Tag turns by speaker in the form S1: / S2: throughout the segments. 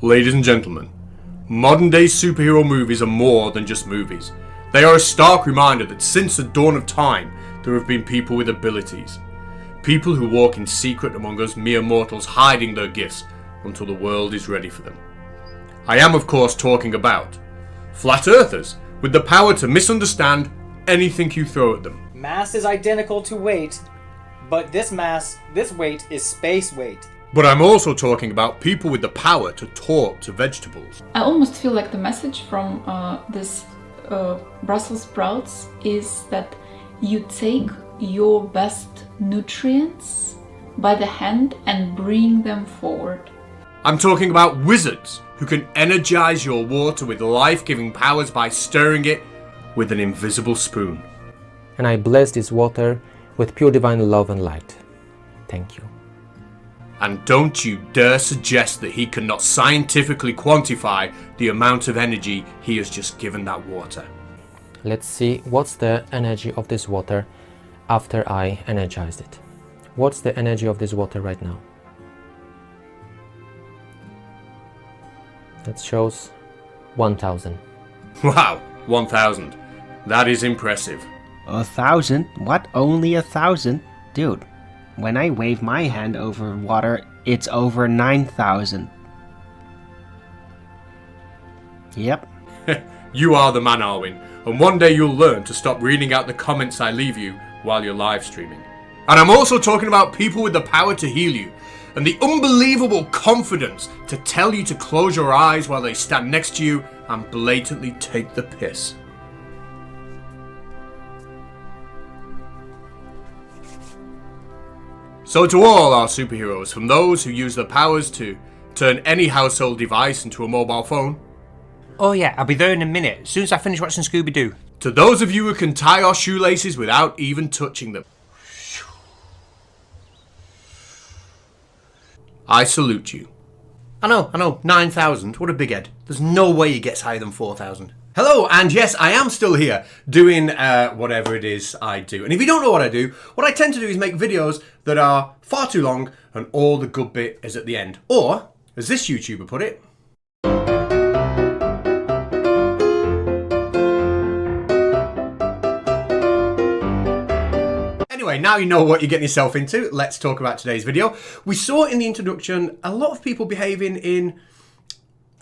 S1: Ladies and gentlemen, modern day superhero movies are more than just movies. They are a stark reminder that since the dawn of time, there have been people with abilities. People who walk in secret among us mere mortals, hiding their gifts until the world is ready for them. I am of course talking about flat earthers with the power to misunderstand anything you throw at them.
S2: Mass is identical to weight, but this weight is space weight.
S1: But I'm also talking about people with the power to talk to vegetables.
S3: I almost feel like the message from this Brussels sprouts is that you take your best nutrients by the hand and bring them forward.
S1: I'm talking about wizards who can energize your water with life-giving powers by stirring it with an invisible spoon.
S4: And I bless this water with pure divine love and light. Thank you.
S1: And don't you dare suggest that he cannot scientifically quantify the amount of energy he has just given that water.
S4: Let's see what's the energy of this water after I energized it. What's the energy of this water right now? That shows 1000.
S1: Wow, 1000. That is impressive.
S5: 1,000? What? Only 1,000? Dude, when I wave my hand over water, it's over 9,000. Yep.
S1: You are the man, Arwin, and one day you'll learn to stop reading out the comments I leave you while you're live streaming. And I'm also talking about people with the power to heal you, and the unbelievable confidence to tell you to close your eyes while they stand next to you and blatantly take the piss. So to all our superheroes, from those who use their powers to turn any household device into a mobile phone,
S6: oh yeah, I'll be there in a minute, as soon as I finish watching Scooby-Doo.
S1: To those of you who can tie our shoelaces without even touching them, I salute you. I know, 9,000, what a big head. There's no way he gets higher than 4,000. Hello, and yes, I am still here, doing whatever it is I do. And if you don't know what I do, what I tend to do is make videos that are far too long and all the good bit is at the end. Or, as this YouTuber put it, anyway, now you know what you're getting yourself into, let's talk about today's video. We saw in the introduction a lot of people behaving in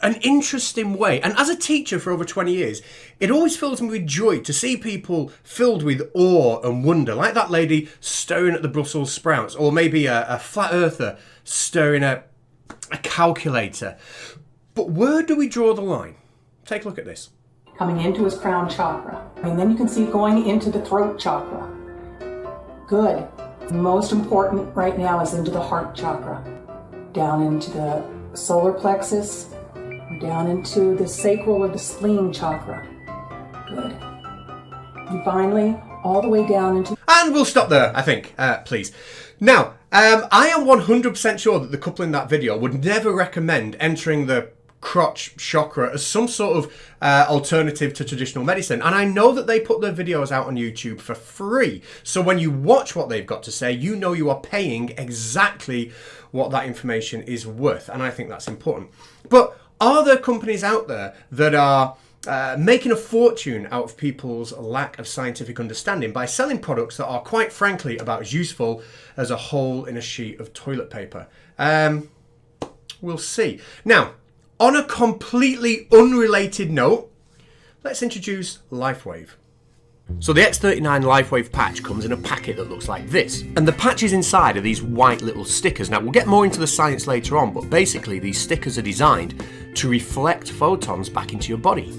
S1: an interesting way. And as a teacher for over 20 years, it always fills me with joy to see people filled with awe and wonder, like that lady staring at the Brussels sprouts, or maybe a flat earther staring at a calculator. But where do we draw the line? Take a look at this.
S7: Coming into his crown chakra. And then you can see going into the throat chakra. Good. Most important right now is into the heart chakra. Down into the solar plexus. We're down into the sacral or the spleen chakra. Good. And finally, all the way down into...
S1: And we'll stop there, I think, please. Now, I am 100% sure that the couple in that video would never recommend entering the crotch chakra as some sort of alternative to traditional medicine. And I know that they put their videos out on YouTube for free. So when you watch what they've got to say, you know you are paying exactly what that information is worth. And I think that's important. But are there companies out there that are making a fortune out of people's lack of scientific understanding by selling products that are, quite frankly, about as useful as a hole in a sheet of toilet paper? We'll see. Now, on a completely unrelated note, let's introduce LifeWave. So the X39 LifeWave patch comes in a packet that looks like this. And the patches inside are these white little stickers. Now we'll get more into the science later on, but basically these stickers are designed to reflect photons back into your body.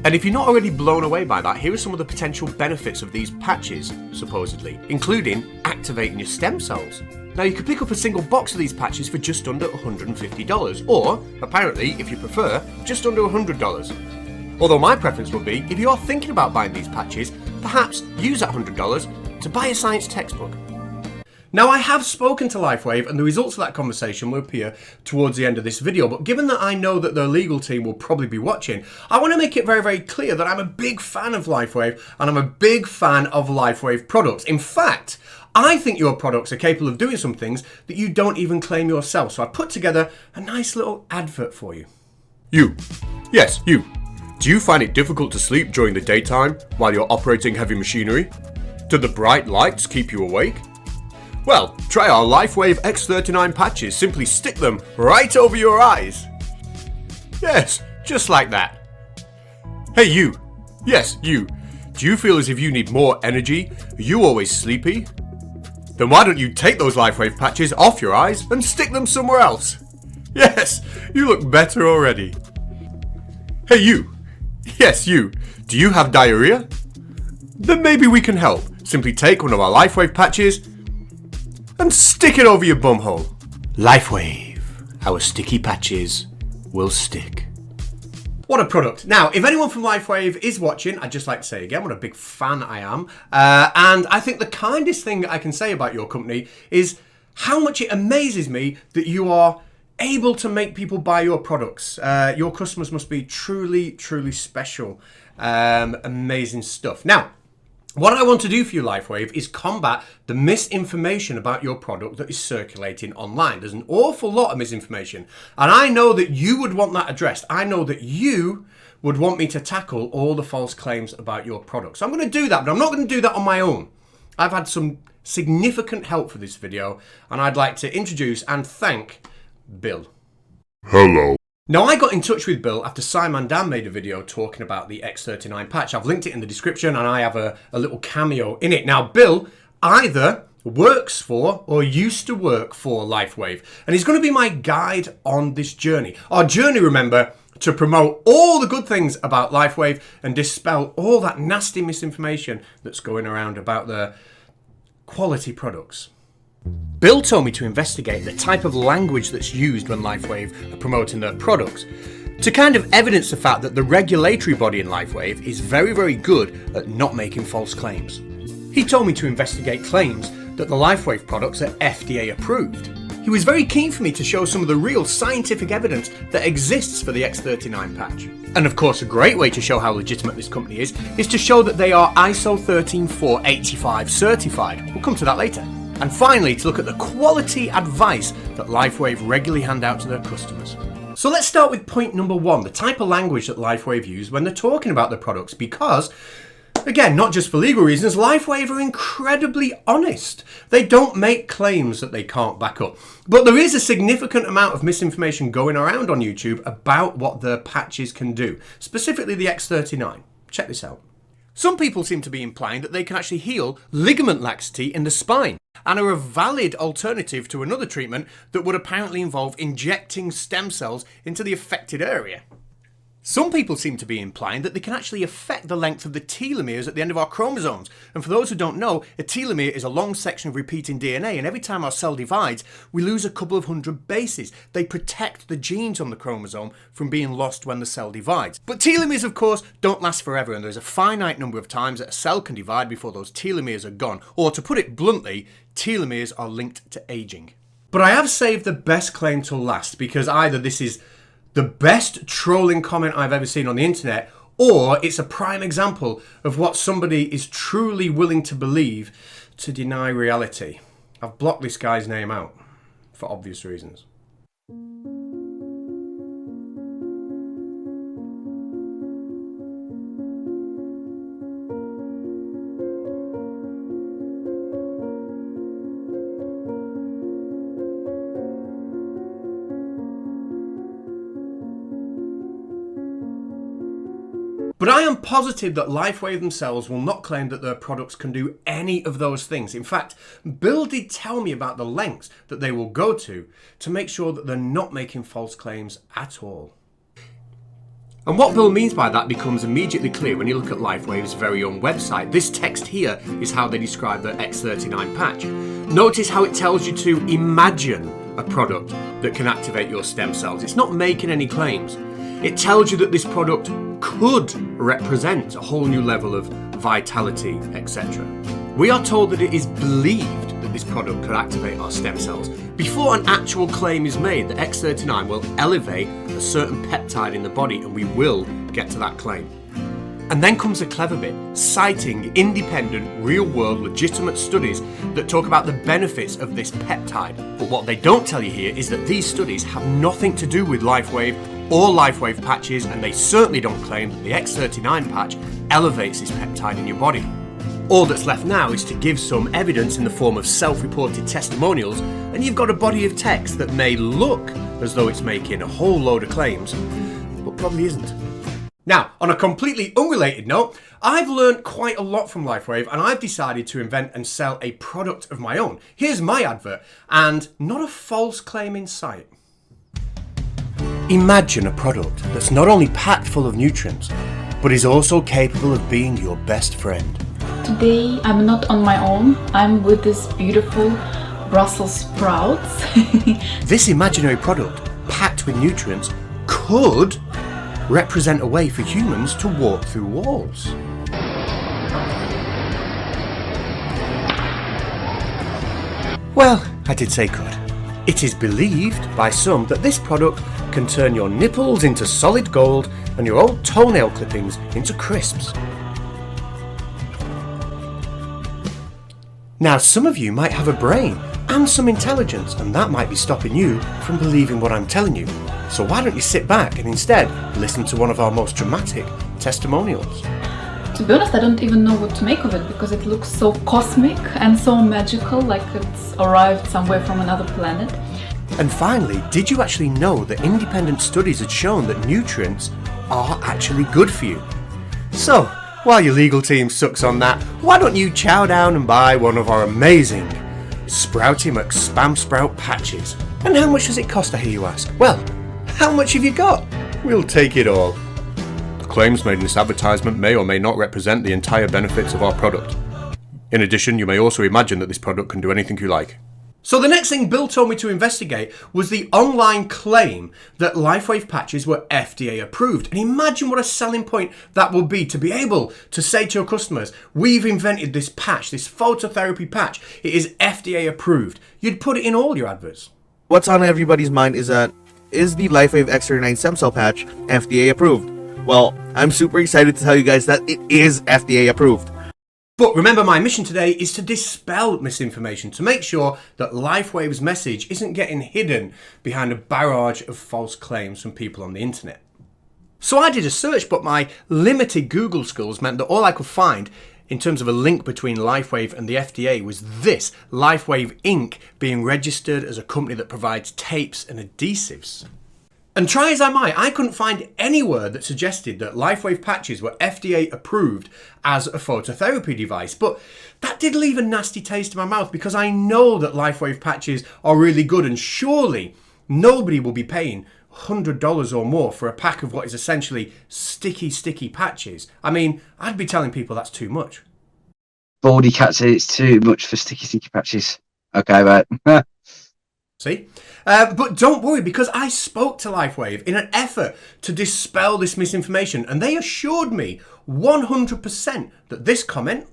S1: And if you're not already blown away by that, here are some of the potential benefits of these patches, supposedly, including activating your stem cells. Now you could pick up a single box of these patches for just under $150, or, apparently, if you prefer, just under $100. Although my preference would be, if you are thinking about buying these patches, perhaps use that $100 to buy a science textbook. Now I have spoken to LifeWave and the results of that conversation will appear towards the end of this video, but given that I know that their legal team will probably be watching, I want to make it very, very clear that I'm a big fan of LifeWave and I'm a big fan of LifeWave products. In fact, I think your products are capable of doing some things that you don't even claim yourself. So I put together a nice little advert for you. You. Yes, you. Do you find it difficult to sleep during the daytime while you're operating heavy machinery? Do the bright lights keep you awake? Well, try our LifeWave X39 patches. Simply stick them right over your eyes. Yes, just like that. Hey you. Yes, you. Do you feel as if you need more energy? Are you always sleepy? Then why don't you take those LifeWave patches off your eyes and stick them somewhere else? Yes, you look better already. Hey you. Yes, you. Do you have diarrhea? Then maybe we can help. Simply take one of our LifeWave patches and stick it over your bumhole. LifeWave. Our sticky patches will stick. What a product. Now, if anyone from LifeWave is watching, I'd just like to say again what a big fan I am. And I think the kindest thing I can say about your company is how much it amazes me that you are able to make people buy your products. Your customers must be truly, truly special. Amazing stuff. Now, what I want to do for you, LifeWave, is combat the misinformation about your product that is circulating online. There's an awful lot of misinformation, and I know that you would want that addressed. I know that you would want me to tackle all the false claims about your product. So I'm going to do that, but I'm not going to do that on my own. I've had some significant help for this video, and I'd like to introduce and thank Bill.
S8: Hello.
S1: Now, I got in touch with Bill after Scimandan made a video talking about the X39 patch. I've linked it in the description and I have a little cameo in it. Now, Bill either works for or used to work for LifeWave, and he's going to be my guide on this journey. Our journey, remember, to promote all the good things about LifeWave and dispel all that nasty misinformation that's going around about the quality products. Bill told me to investigate the type of language that's used when LifeWave are promoting their products, to kind of evidence the fact that the regulatory body in LifeWave is very, very good at not making false claims. He told me to investigate claims that the LifeWave products are FDA approved. He was very keen for me to show some of the real scientific evidence that exists for the X39 patch. And of course, a great way to show how legitimate this company is to show that they are ISO 13485 certified. We'll come to that later. And finally, to look at the quality advice that LifeWave regularly hand out to their customers. So let's start with point number one, the type of language that LifeWave use when they're talking about their products, because, again, not just for legal reasons, LifeWave are incredibly honest. They don't make claims that they can't back up. But there is a significant amount of misinformation going around on YouTube about what their patches can do, specifically the X39. Check this out. Some people seem to be implying that they can actually heal ligament laxity in the spine and are a valid alternative to another treatment that would apparently involve injecting stem cells into the affected area. Some people seem to be implying that they can actually affect the length of the telomeres at the end of our chromosomes. And for those who don't know, a telomere is a long section of repeating DNA, and every time our cell divides, we lose a couple of hundred bases. They protect the genes on the chromosome from being lost when the cell divides. But telomeres, of course, don't last forever, and there's a finite number of times that a cell can divide before those telomeres are gone. Or to put it bluntly, telomeres are linked to aging. But I have saved the best claim till last, because either this is the best trolling comment I've ever seen on the internet, or it's a prime example of what somebody is truly willing to believe to deny reality. I've blocked this guy's name out for obvious reasons. But I am positive that LifeWave themselves will not claim that their products can do any of those things. In fact, Bill did tell me about the lengths that they will go to make sure that they're not making false claims at all. And what Bill means by that becomes immediately clear when you look at LifeWave's very own website. This text here is how they describe their X39 patch. Notice how it tells you to imagine a product that can activate your stem cells. It's not making any claims. It tells you that this product could represent a whole new level of vitality, etc. We are told that it is believed that this product could activate our stem cells. Before an actual claim is made, the X39 will elevate a certain peptide in the body, and we will get to that claim. And then comes the clever bit, citing independent, real-world, legitimate studies that talk about the benefits of this peptide. But what they don't tell you here is that these studies have nothing to do with LifeWave or LifeWave patches, and they certainly don't claim that the X39 patch elevates this peptide in your body. All that's left now is to give some evidence in the form of self-reported testimonials, and you've got a body of text that may look as though it's making a whole load of claims, but probably isn't. Now, on a completely unrelated note, I've learned quite a lot from LifeWave, and I've decided to invent and sell a product of my own. Here's my advert, and not a false claim in sight. Imagine a product that's not only packed full of nutrients, but is also capable of being your best friend.
S3: Today I'm not on my own, I'm with this beautiful Brussels sprouts.
S1: This imaginary product, packed with nutrients, could represent a way for humans to walk through walls. Well, I did say could. It is believed by some that this product can turn your nipples into solid gold and your old toenail clippings into crisps. Now, some of you might have a brain and some intelligence, and that might be stopping you from believing what I'm telling you. So why don't you sit back and instead listen to one of our most dramatic testimonials?
S3: To be honest, I don't even know what to make of it because it looks so cosmic and so magical, like it's arrived somewhere from another planet.
S1: And finally, did you actually know that independent studies had shown that nutrients are actually good for you? So, while your legal team sucks on that, why don't you chow down and buy one of our amazing Sprouty McSpam Sprout patches? And how much does it cost, I hear you ask? Well, how much have you got? We'll take it all. The claims made in this advertisement may or may not represent the entire benefits of our product. In addition, you may also imagine that this product can do anything you like. So the next thing Bill told me to investigate was the online claim that LifeWave patches were FDA approved. And imagine what a selling point that will be to be able to say to your customers, we've invented this patch, this phototherapy patch. It is FDA approved. You'd put it in all your adverts.
S8: What's on everybody's mind is that, is the LifeWave X39 stem cell patch FDA approved? Well, I'm super excited to tell you guys that it is FDA approved.
S1: But remember, my mission today is to dispel misinformation, to make sure that LifeWave's message isn't getting hidden behind a barrage of false claims from people on the internet. So I did a search, but my limited Google skills meant that all I could find in terms of a link between LifeWave and the FDA was this: LifeWave Inc. being registered as a company that provides tapes and adhesives. And try as I might, I couldn't find anywhere that suggested that LifeWave patches were FDA approved as a phototherapy device. But that did leave a nasty taste in my mouth because I know that LifeWave patches are really good, and surely nobody will be paying $100 or more for a pack of what is essentially sticky patches. I mean, I'd be telling people that's too much.
S9: Baldy Cat said it's too much for sticky patches. Okay, right.
S1: See? But don't worry, because I spoke to LifeWave in an effort to dispel this misinformation, and they assured me 100% that this comment...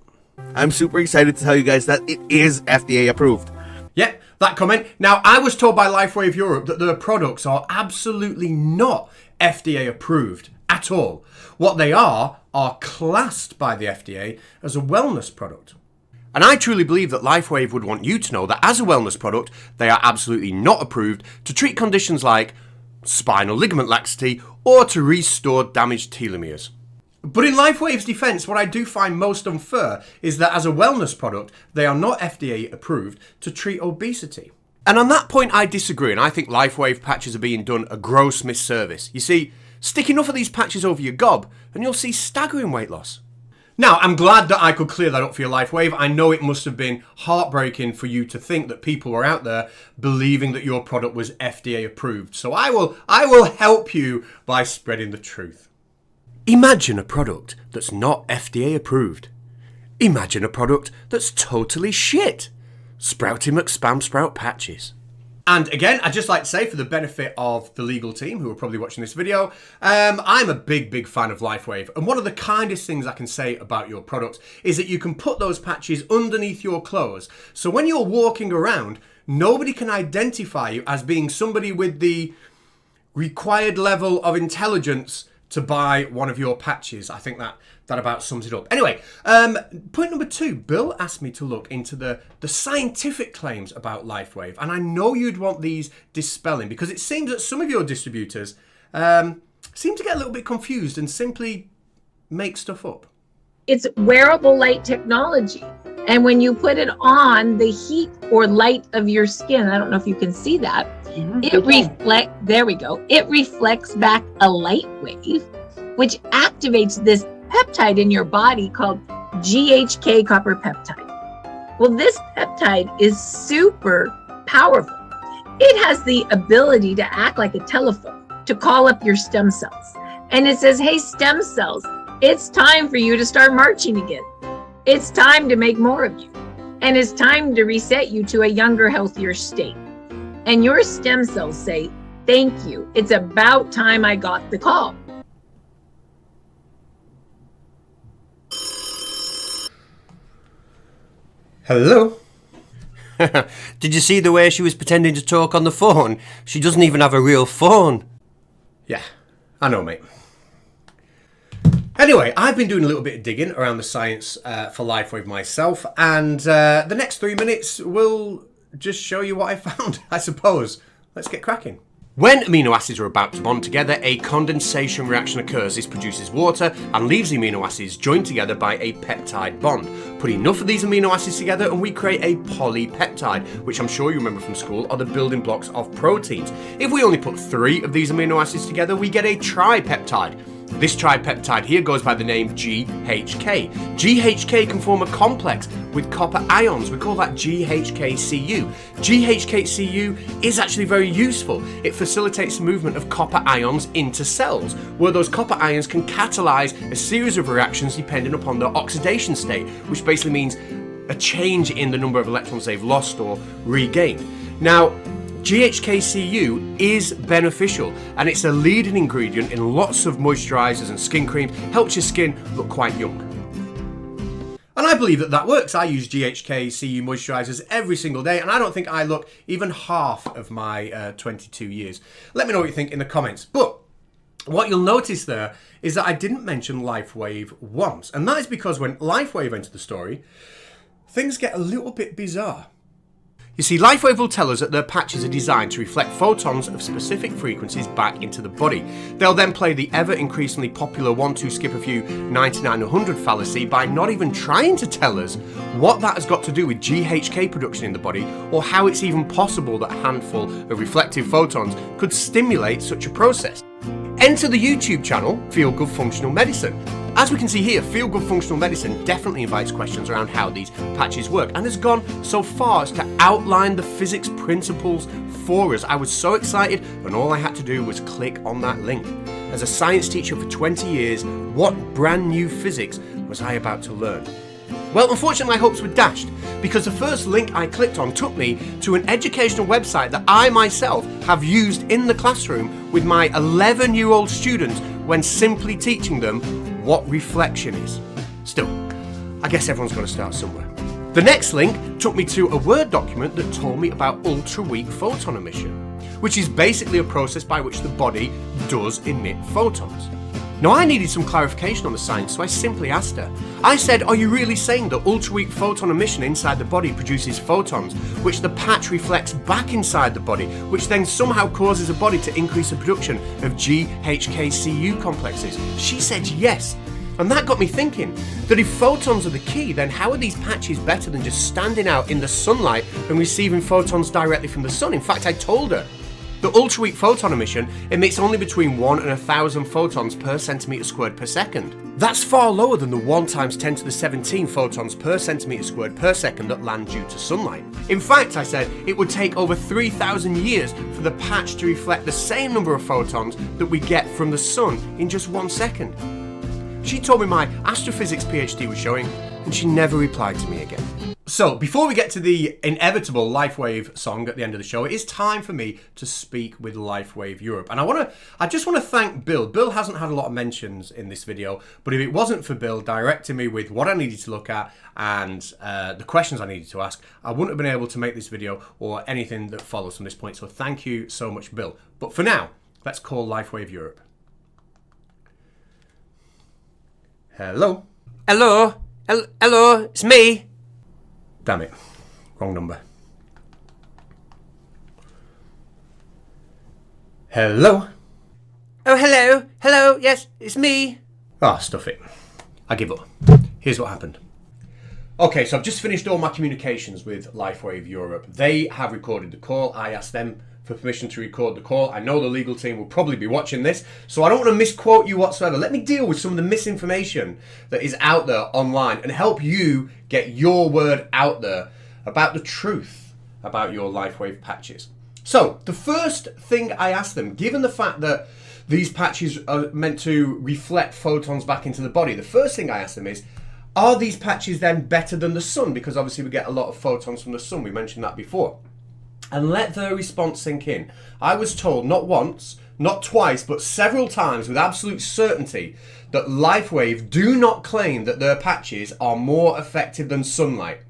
S8: I'm super excited to tell you guys that it is FDA approved.
S1: Yep, that comment. Now, I was told by LifeWave Europe that their products are absolutely not FDA approved at all. What they are classed by the FDA as a wellness product. And I truly believe that LifeWave would want you to know that as a wellness product, they are absolutely not approved to treat conditions like spinal ligament laxity or to restore damaged telomeres. But in LifeWave's defense, what I do find most unfair is that as a wellness product, they are not FDA approved to treat obesity. And on that point, I disagree, and I think LifeWave patches are being done a gross misservice. You see, stick enough of these patches over your gob, and you'll see staggering weight loss. Now, I'm glad that I could clear that up for your LifeWave. I know it must have been heartbreaking for you to think that people were out there believing that your product was FDA approved. So I will help you by spreading the truth. Imagine a product that's not FDA approved. Imagine a product that's totally shit. Sprouty McSpam Sprout patches. And again, I'd just like to say, for the benefit of the legal team who are probably watching this video, I'm a big fan of LifeWave. And one of the kindest things I can say about your product is that you can put those patches underneath your clothes. So when you're walking around, nobody can identify you as being somebody with the required level of intelligence to buy one of your patches. I think that about sums it up. Anyway, point number 2. Bill asked me to look into the scientific claims about LifeWave, and I know you'd want these dispelling because it seems that some of your distributors seem to get a little bit confused and simply make stuff up.
S10: It's wearable light technology. And when you put it on, the heat or light of your skin, I don't know if you can see that, there we go. It reflects back a light wave, which activates this peptide in your body called ghk copper peptide. Well, this peptide is super powerful. It has the ability to act like a telephone, to call up your stem cells. And it says, hey, stem cells, it's time for you to start marching again. It's time to make more of you. And it's time to reset you to a younger, healthier state. And your stem cells say, thank you. It's about time I got the call.
S1: Hello?
S6: Did you see the way she was pretending to talk on the phone? She doesn't even have a real phone.
S1: Yeah, I know, mate. Anyway, I've been doing a little bit of digging around the science for LifeWave myself, and the next 3 minutes will just show you what I found, I suppose. Let's get cracking. When amino acids are about to bond together, a condensation reaction occurs. This produces water and leaves the amino acids joined together by a peptide bond. Put enough of these amino acids together and we create a polypeptide, which I'm sure you remember from school are the building blocks of proteins. If we only put 3 of these amino acids together, we get a tripeptide. This tripeptide here goes by the name ghk. ghk can form a complex with copper ions. We call that ghk-cu. ghk-cu is actually very useful. It facilitates the movement of copper ions into cells, where those copper ions can catalyze a series of reactions depending upon their oxidation state, which basically means a change in the number of electrons they've lost or regained. Now, ghk-cu is beneficial and it's a leading ingredient in lots of moisturizers and skin creams, helps your skin look quite young. And I believe that works. I use ghk-cu moisturizers every single day and I don't think I look even half of my 22 years. Let me know what you think in the comments. But what you'll notice there is that I didn't mention LifeWave once, and that is because when LifeWave entered the story, things get a little bit bizarre. You see, LifeWave will tell us that their patches are designed to reflect photons of specific frequencies back into the body. They'll then play the ever increasingly popular 1, 2, skip a few, 99, 100 fallacy by not even trying to tell us what that has got to do with GHK production in the body, or how it's even possible that a handful of reflective photons could stimulate such a process. Enter the YouTube channel, Feel Good Functional Medicine. As we can see here, Feel Good Functional Medicine definitely invites questions around how these patches work and has gone so far as to outline the physics principles for us. I was so excited and all I had to do was click on that link. As a science teacher for 20 years, what brand new physics was I about to learn? Well, unfortunately my hopes were dashed because the first link I clicked on took me to an educational website that I myself have used in the classroom with my 11-year-old students when simply teaching them what reflection is. Still, I guess everyone's got to start somewhere. The next link took me to a Word document that told me about ultra-weak photon emission, which is basically a process by which the body does emit photons. Now, I needed some clarification on the science, so I simply asked her. I said, are you really saying that ultra-weak photon emission inside the body produces photons, which the patch reflects back inside the body, which then somehow causes the body to increase the production of ghk-cu complexes? She said yes. And that got me thinking that if photons are the key, then how are these patches better than just standing out in the sunlight and receiving photons directly from the sun? In fact, I told her the ultra-weak photon emission emits only between 1 and 1,000 photons per centimetre squared per second. That's far lower than the 1 times 10 to the 17 photons per centimetre squared per second that land due to sunlight. In fact, I said, it would take over 3,000 years for the patch to reflect the same number of photons that we get from the sun in just 1 second. She told me my astrophysics PhD was showing, and she never replied to me again. So, before we get to the inevitable LifeWave song at the end of the show, it is time for me to speak with LifeWave Europe. And I just want to thank Bill. Bill hasn't had a lot of mentions in this video, but if it wasn't for Bill directing me with what I needed to look at and the questions I needed to ask, I wouldn't have been able to make this video or anything that follows from this point. So thank you so much, Bill. But for now, let's call LifeWave Europe. Hello?
S6: Hello? Hello? It's me.
S1: Damn it. Wrong number. Hello?
S6: Oh, hello. Hello. Yes, it's me.
S1: Ah, stuff it. I give up. Here's what happened. Okay, so I've just finished all my communications with LifeWave Europe. They have recorded the call. I asked them for permission to record the call. I know the legal team will probably be watching this, so I don't want to misquote you whatsoever. Let me deal with some of the misinformation that is out there online and help you get your word out there about the truth about your LifeWave patches. So, the first thing I asked them, given the fact that these patches are meant to reflect photons back into the body, the first thing I asked them is, are these patches then better than the sun? Because obviously we get a lot of photons from the sun. We mentioned that before. And let their response sink in. I was told not once, not twice, but several times with absolute certainty that LifeWave do not claim that their patches are more effective than sunlight.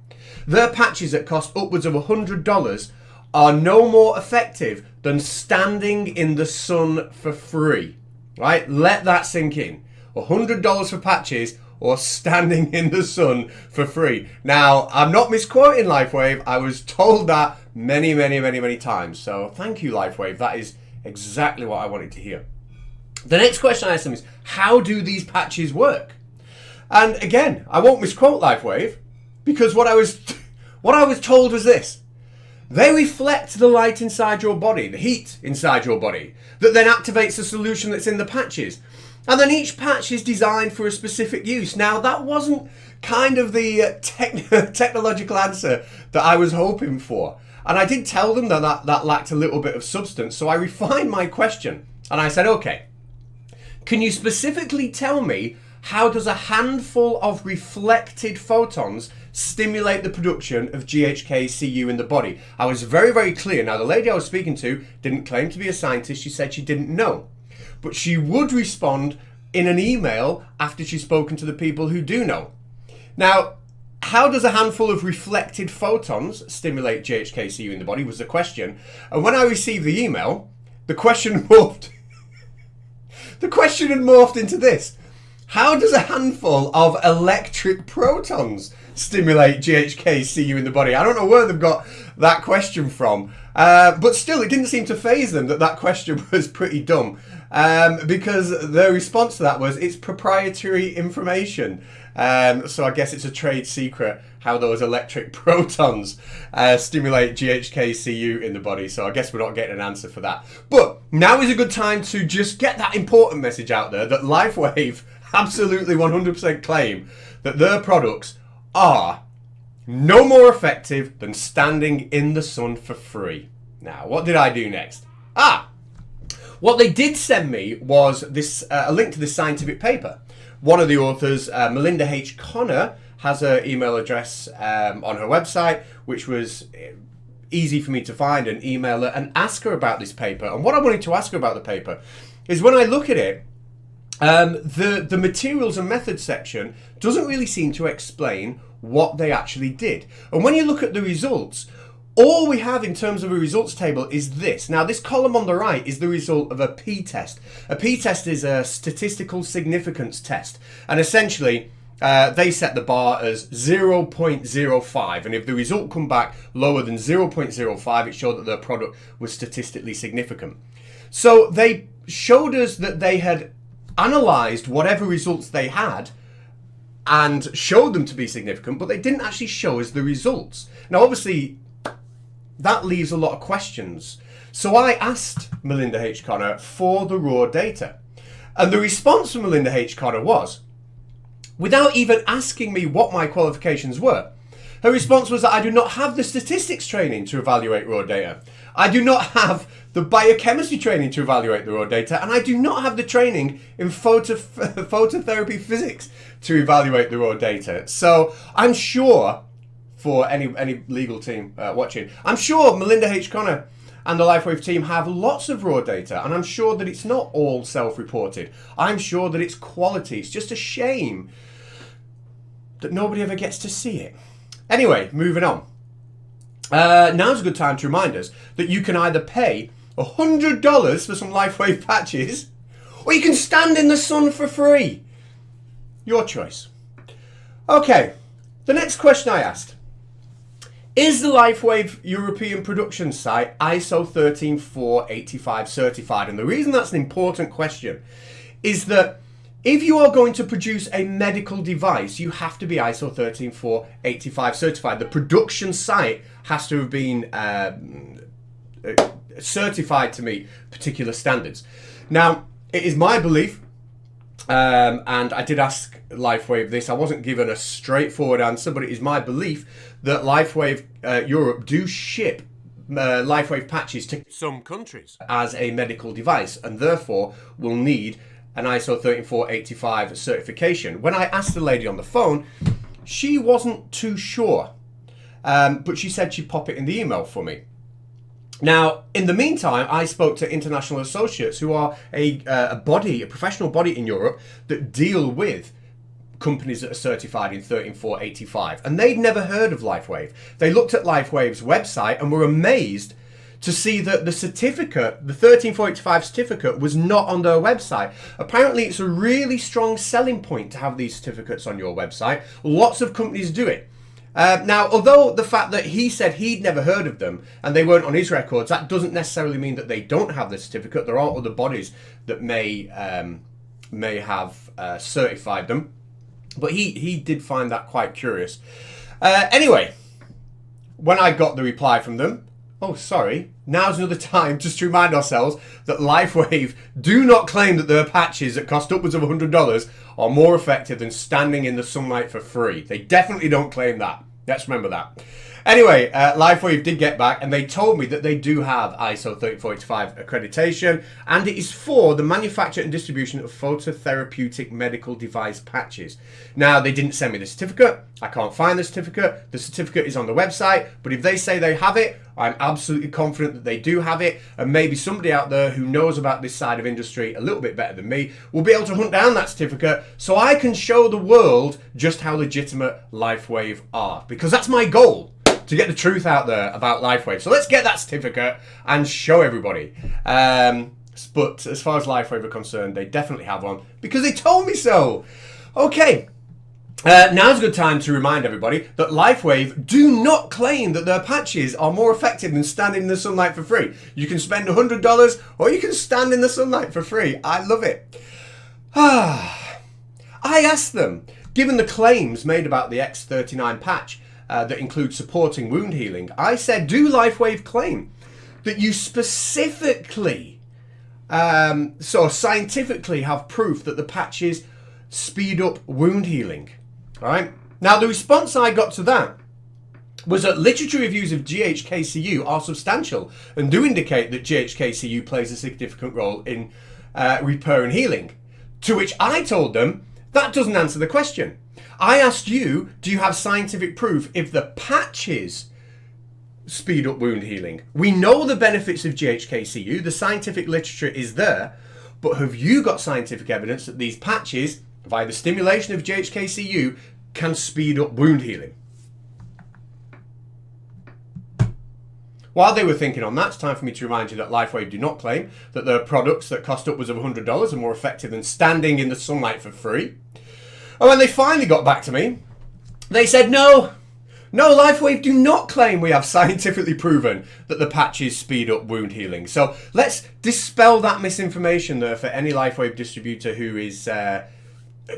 S1: Their patches that cost upwards of $100 are no more effective than standing in the sun for free. Right? Let that sink in. $100 for patches or standing in the sun for free. Now, I'm not misquoting LifeWave. I was told that many times. So thank you, LifeWave. That is exactly what I wanted to hear. The next question I asked them is, how do these patches work? And again, I won't misquote LifeWave because what I was told was this. They reflect the light inside your body, the heat inside your body, that then activates the solution that's in the patches. And then each patch is designed for a specific use. Now, that wasn't kind of the technological answer that I was hoping for. And I did tell them that lacked a little bit of substance. So I refined my question. And I said, okay, can you specifically tell me how does a handful of reflected photons stimulate the production of ghk-cu in the body? I was very clear. Now, the lady I was speaking to didn't claim to be a scientist. She said she didn't know. But she would respond in an email after she's spoken to the people who do know. Now, how does a handful of reflected photons stimulate ghk-cu in the body was the question. And when I received the email, the question morphed. The question had morphed into this. How does a handful of electric protons stimulate ghk-cu in the body? I don't know where they've got that question from. But still, it didn't seem to faze them that question was pretty dumb. Because their response to that was, it's proprietary information. So I guess it's a trade secret how those electric protons stimulate ghk-cu in the body. So I guess we're not getting an answer for that. But now is a good time to just get that important message out there that LifeWave absolutely 100% claim that their products are no more effective than standing in the sun for free. Now, what did I do next? What they did send me was this a link to this scientific paper. One of the authors, Melinda H. Connor, has her email address on her website, which was easy for me to find and email her and ask her about this paper. And what I wanted to ask her about the paper is when I look at it, the materials and methods section doesn't really seem to explain what they actually did. And when you look at the results, all we have in terms of a results table is this. Now, this column on the right is the result of a p-test. A p-test is a statistical significance test. And essentially, they set the bar as 0.05. And if the result come back lower than 0.05, it showed that their product was statistically significant. So they showed us that they had analysed whatever results they had and showed them to be significant, but they didn't actually show us the results. Now, obviously, that leaves a lot of questions. So I asked Melinda H. Connor for the raw data. And the response from Melinda H. Connor was, without even asking me what my qualifications were, her response was that I do not have the statistics training to evaluate raw data. I do not have the biochemistry training to evaluate the raw data, and I do not have the training in phototherapy physics to evaluate the raw data. So I'm sure, for any legal team watching, I'm sure Melinda H. Connor and the LifeWave team have lots of raw data, and I'm sure that it's not all self-reported. I'm sure that it's quality. It's just a shame that nobody ever gets to see it. Anyway, moving on. Now's a good time to remind us that you can either pay $100 for some LifeWave patches, or you can stand in the sun for free. Your choice. Okay, the next question I asked. Is the LifeWave European production site ISO 13485 certified? And the reason that's an important question is that if you are going to produce a medical device, you have to be ISO 13485 certified. The production site has to have been certified to meet particular standards. Now, it is my belief, and I did ask LifeWave this, I wasn't given a straightforward answer, but it is my belief that LifeWave Europe do ship LifeWave patches to some countries as a medical device, and therefore will need an ISO 13485 certification. When I asked the lady on the phone, she wasn't too sure, but she said she'd pop it in the email for me. Now, in the meantime, I spoke to International Associates, who are a professional body in Europe that deal with companies that are certified in 13485, and they'd never heard of LifeWave. They looked at LifeWave's website and were amazed to see that the certificate, the 13485 certificate, was not on their website. Apparently, it's a really strong selling point to have these certificates on your website. Lots of companies do it. Now, although the fact that he said he'd never heard of them and they weren't on his records, that doesn't necessarily mean that they don't have the certificate. There are other bodies that may have certified them, but he did find that quite curious. Anyway, when I got the reply from them, oh, sorry, now's another time just to remind ourselves that LifeWave do not claim that their patches that cost upwards of $100 are more effective than standing in the sunlight for free. They definitely don't claim that. Let's remember that. Anyway, LifeWave did get back and they told me that they do have ISO 13485 accreditation, and it is for the manufacture and distribution of phototherapeutic medical device patches. Now, they didn't send me the certificate. I can't find the certificate. The certificate is on the website, but if they say they have it, I'm absolutely confident that they do have it, and maybe somebody out there who knows about this side of industry a little bit better than me will be able to hunt down that certificate so I can show the world just how legitimate LifeWave are, because that's my goal, to get the truth out there about LifeWave. So let's get that certificate and show everybody. But as far as LifeWave are concerned, they definitely have one because they told me so. Okay. Now's a good time to remind everybody that LifeWave do not claim that their patches are more effective than standing in the sunlight for free. You can spend $100 or you can stand in the sunlight for free. I love it. I asked them, given the claims made about the X39 patch that include supporting wound healing, I said, do LifeWave claim that you specifically, so scientifically have proof that the patches speed up wound healing? All right. Now, the response I got to that was that literature reviews of ghk-cu are substantial and do indicate that ghk-cu plays a significant role in repair and healing. To which I told them, that doesn't answer the question. I asked you, do you have scientific proof if the patches speed up wound healing? We know the benefits of ghk-cu, the scientific literature is there, but have you got scientific evidence that these patches, via the stimulation of ghk-cu, can speed up wound healing? While they were thinking on that, it's time for me to remind you that LifeWave do not claim that their products that cost upwards of $100 are more effective than standing in the sunlight for free. And when they finally got back to me, they said, no, LifeWave do not claim we have scientifically proven that the patches speed up wound healing. So let's dispel that misinformation there for any LifeWave distributor who is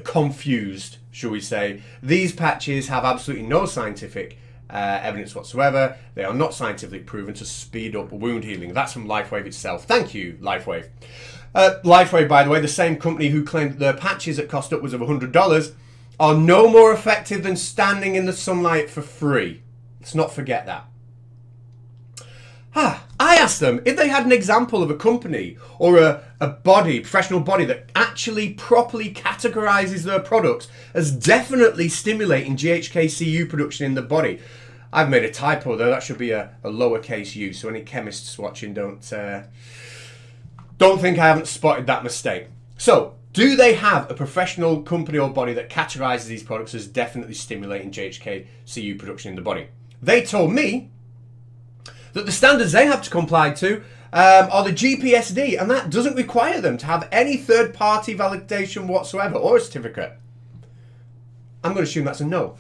S1: confused, shall we say. These patches have absolutely no scientific evidence whatsoever. They are not scientifically proven to speed up wound healing. That's from LifeWave itself. Thank you, LifeWave. LifeWave, by the way, the same company who claimed that their patches that cost upwards of $100 are no more effective than standing in the sunlight for free. Let's not forget that. I asked them if they had an example of a company or a body, professional body, that actually properly categorizes their products as definitely stimulating ghk-cu production in the body. I've made a typo there. That should be a lowercase u, so any chemists watching don't think I haven't spotted that mistake. So, do they have a professional company or body that categorizes these products as definitely stimulating ghk-cu production in the body? They told me that the standards they have to comply to are the GPSD, and that doesn't require them to have any third-party validation whatsoever or a certificate. I'm going to assume that's a no.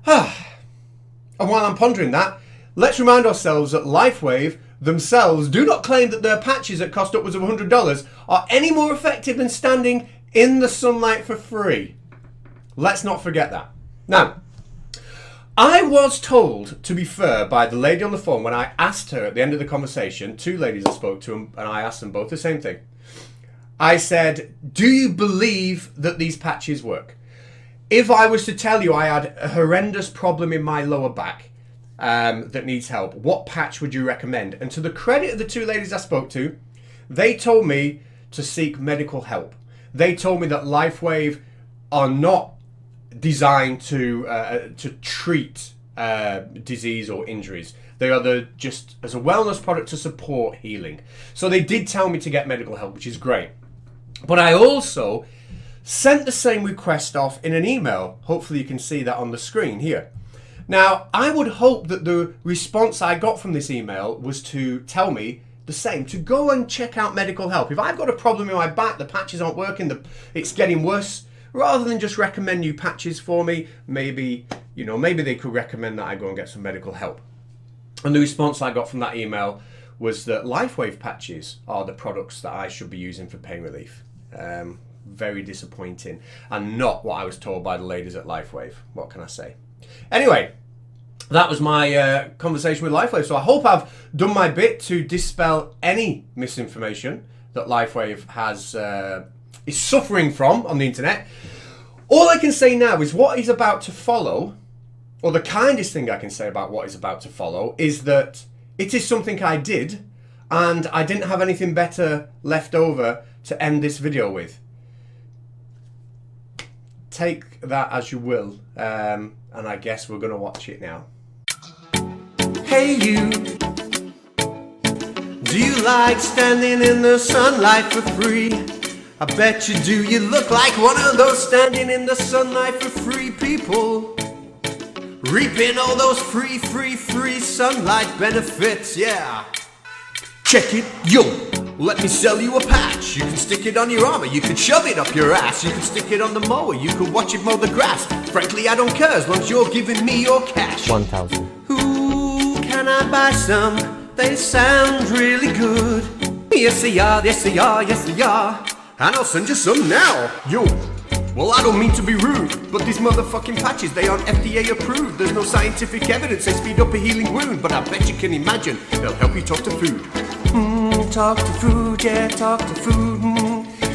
S1: And while I'm pondering that, let's remind ourselves that LifeWave themselves do not claim that their patches that cost upwards of $100 are any more effective than standing in the sunlight for free. Let's not forget that. Now, I was told, to be fair, by the lady on the phone when I asked her at the end of the conversation, 2 ladies I spoke to, and I asked them both the same thing. I said, do you believe that these patches work? If I was to tell you I had a horrendous problem in my lower back that needs help, what patch would you recommend? And to the credit of the 2 ladies I spoke to, they told me to seek medical help. They told me that LifeWave are not designed to treat disease or injuries. They are just as a wellness product to support healing. So they did tell me to get medical help, which is great. But I also sent the same request off in an email. Hopefully you can see that on the screen here. Now, I would hope that the response I got from this email was to tell me the same, to go and check out medical help. If I've got a problem in my back, the patches aren't working, it's getting worse, rather than just recommend new patches for me, maybe they could recommend that I go and get some medical help. And the response I got from that email was that LifeWave patches are the products that I should be using for pain relief. Very disappointing, and not what I was told by the ladies at LifeWave. What can I say? Anyway, that was my conversation with LifeWave. So I hope I've done my bit to dispel any misinformation that LifeWave is suffering from on the internet. All I can say now is what is about to follow, or the kindest thing I can say about what is about to follow, is that it is something I did, and I didn't have anything better left over to end this video with. Take that as you will, and I guess we're going to watch it now. Hey you, do you like standing in the sunlight for free? I bet you do. You look like one of those standing in the sunlight for free people, reaping all those free sunlight benefits, yeah. Check it, yo, let me sell you a patch. You can stick it on your armor, you could shove it up your ass, you could stick it on the mower, you could watch it mow the grass. Frankly, I don't care as long as you're giving me your cash.
S4: 1,000.
S1: Ooh, can I buy some? They sound really good. Yes they are, yes they are, yes they are. And I'll send you some now. Yo, well I don't mean to be rude, but these motherfucking patches, they aren't FDA approved. There's no scientific evidence they speed up a healing wound, but I bet you can imagine they'll help you talk to food. Talk to food, yeah, talk to food.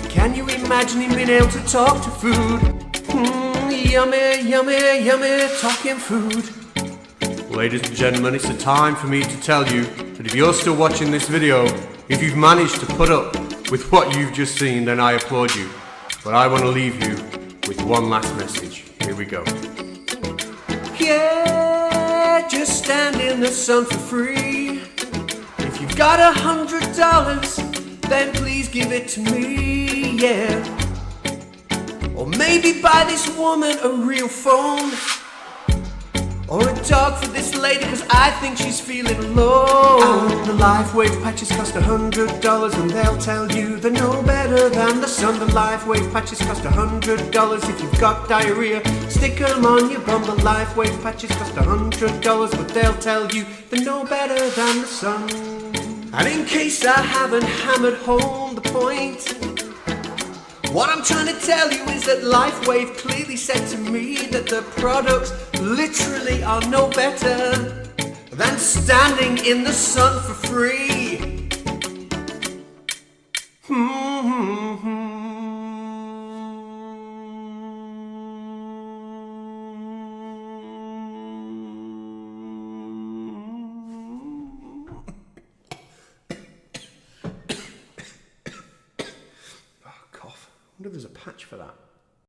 S1: Can you imagine him being able to talk to food? Yummy, yummy, yummy, talking food. Ladies and gentlemen, it's the time for me to tell you that if you're still watching this video, if you've managed to put up with what you've just seen, then I applaud you. But I want to leave you with one last message. Here we go. Yeah, just stand in the sun for free. If you've got $100, then please give it to me, yeah. Or maybe buy this woman a real phone, or a dog for this lady, cause I think she's feeling low. The LifeWave patches cost $100, and they'll tell you they're no better than the sun. The LifeWave patches cost $100. If you've got diarrhea, stick them on your bum. The LifeWave patches cost $100, but they'll tell you they're no better than the sun. And in case I haven't hammered home the point, what I'm trying to tell you is that LifeWave clearly said to me that the products literally are no better than standing in the sun for free. I wonder if there's a patch for that.